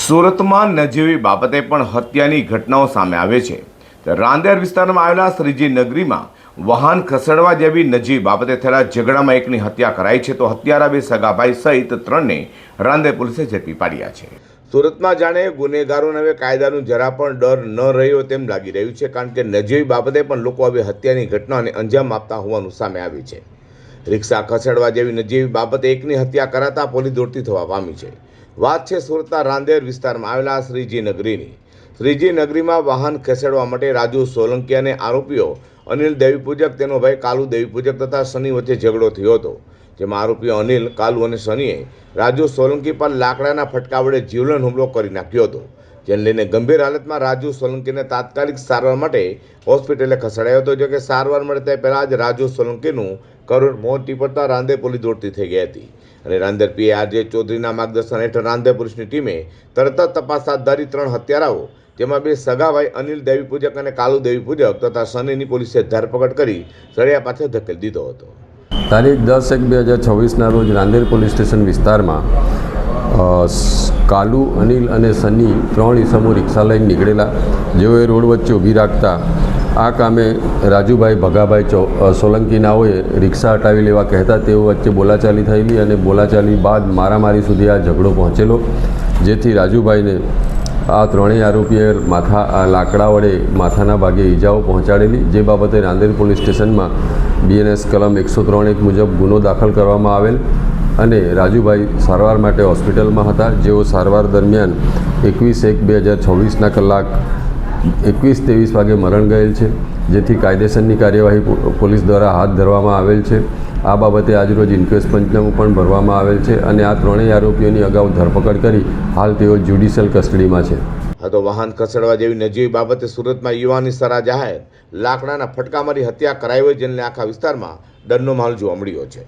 સુરતમાં નજીવી બાબતે પણ હત્યાની ઘટનાઓ સામે આવે છે। રાંદેર વિસ્તારમાં આવેલા શ્રીજી નગરીમાં વાહન ખસેડવા જેવી નજીવી બાબતે થયેલા ઝઘડામાં એકની હત્યા કરાઈ છે, તો હત્યારા બે સગાભાઈ સહિત 3ને રાંદેર પોલીસે ઝડપી પાડ્યા છે। સુરતમાં જાણે ગુનેગારોને હવે કાયદાનું જરા પણ ડર ન રહ્યો તેમ લાગી રહ્યું છે, કારણ કે નજીવી બાબતે પણ લોકો હવે હત્યાની ઘટનાને અંજામ આપતા હોવાનું સામે આવ્યું છે। રિક્ષા ખસેડવા જેવી નજીવી બાબતે એકની હત્યા કરાતા પોલીસ દોડતી થવા પામી છે। વાત છે સુરતના રાંદેર વિસ્તારમાં આવેલા શ્રીજી નગરીની। શ્રીજી નગરીમાં વાહન ખસેડવા માટે રાજુ સોલંકી અને આરોપીઓ અનિલ દેવીપૂજક, તેનો ભાઈ કાલુ દેવીપૂજક તથા સની વચ્ચે ઝઘડો થયો હતો, જેમાં આરોપીઓ અનિલ, કાલુ અને સનીએ રાજુ સોલંકી પર લાકડાના ફટકા વડે જીવલેણ હુમલો કરી નાખ્યો હતો, જેને લઈને ગંભીર હાલતમાં રાજુ સોલંકીને તાત્કાલિક સારવાર માટે હોસ્પિટલે ખસેડાયો હતો। જો કે સારવાર મળે તે પહેલાં જ રાજુ સોલંકીનું કરુણ મોત નીપજતા રાંદેર પોલીસ દોડતી થઈ ગઈ હતી અને રાંદેર પીએ આરજે ચૌધરીના માર્ગદર્શન હેઠળ રાંદેર પોલીસની ટીમે તરત જ તપાસ હાથ ધરી 3 હત્યારાઓ, જેમાં બે સગાભાઈ અનિલ દેવીપૂજક અને કાલુ દેવીપૂજક તથા સનીની પોલીસે ધરપકડ કરી સળિયા પાછળ ધકેલી દીધો હતો। તારીખ 10/1/2026ના રોજ રાંદેર પોલીસ સ્ટેશન વિસ્તારમાં કાલુ, અનિલ અને સની 3 ઈસમો રિક્ષા લઈને નીકળેલા, જેઓએ રોડ વચ્ચે ઊભી રાખતા આ કામે રાજુભાઈ ભગાભાઈ સોલંકીનાઓએ રિક્ષા હટાવી લેવા કહેતા તેઓ વચ્ચે બોલાચાલી થયેલી અને બોલાચાલી બાદ મારામારી સુધી આ ઝઘડો પહોંચેલો, જેથી રાજુભાઈને આ 3 આરોપીએ લાકડા વડે માથાના ભાગે ઈજાઓ પહોંચાડેલી, જે બાબતે રાંદેર પોલીસ સ્ટેશનમાં BNS કલમ 103(1) મુજબ ગુનો દાખલ કરવામાં આવેલ અને રાજુભાઈ સારવાર માટે હોસ્પિટલમાં હતા, જેઓ સારવાર દરમિયાન 21/1/2026ના કલાક 21:23 વાગે મરણ ગયેલ છે, જેથી કાયદેસરની કાર્યવાહી પોલીસ દ્વારા હાથ ધરવામાં આવેલ છે। આ બાબતે આજરોજ ઇન્ક્વેસ્ટ પંચનામું પણ ભરવામાં આવેલ છે અને આ 3 આરોપીઓની અગાઉ ધરપકડ કરી હાલ તેઓ જ્યુડિશિયલ કસ્ટડીમાં છે। તો વાહન ખસેડવા જેવી નજીવી બાબતે સુરતમાં યુવાની સરા જાહેર લાકડાના ફટકા મારી હત્યા કરાઈ હોય, જેને આખા વિસ્તારમાં ડરનો માહોલ જોવા મળ્યો છે।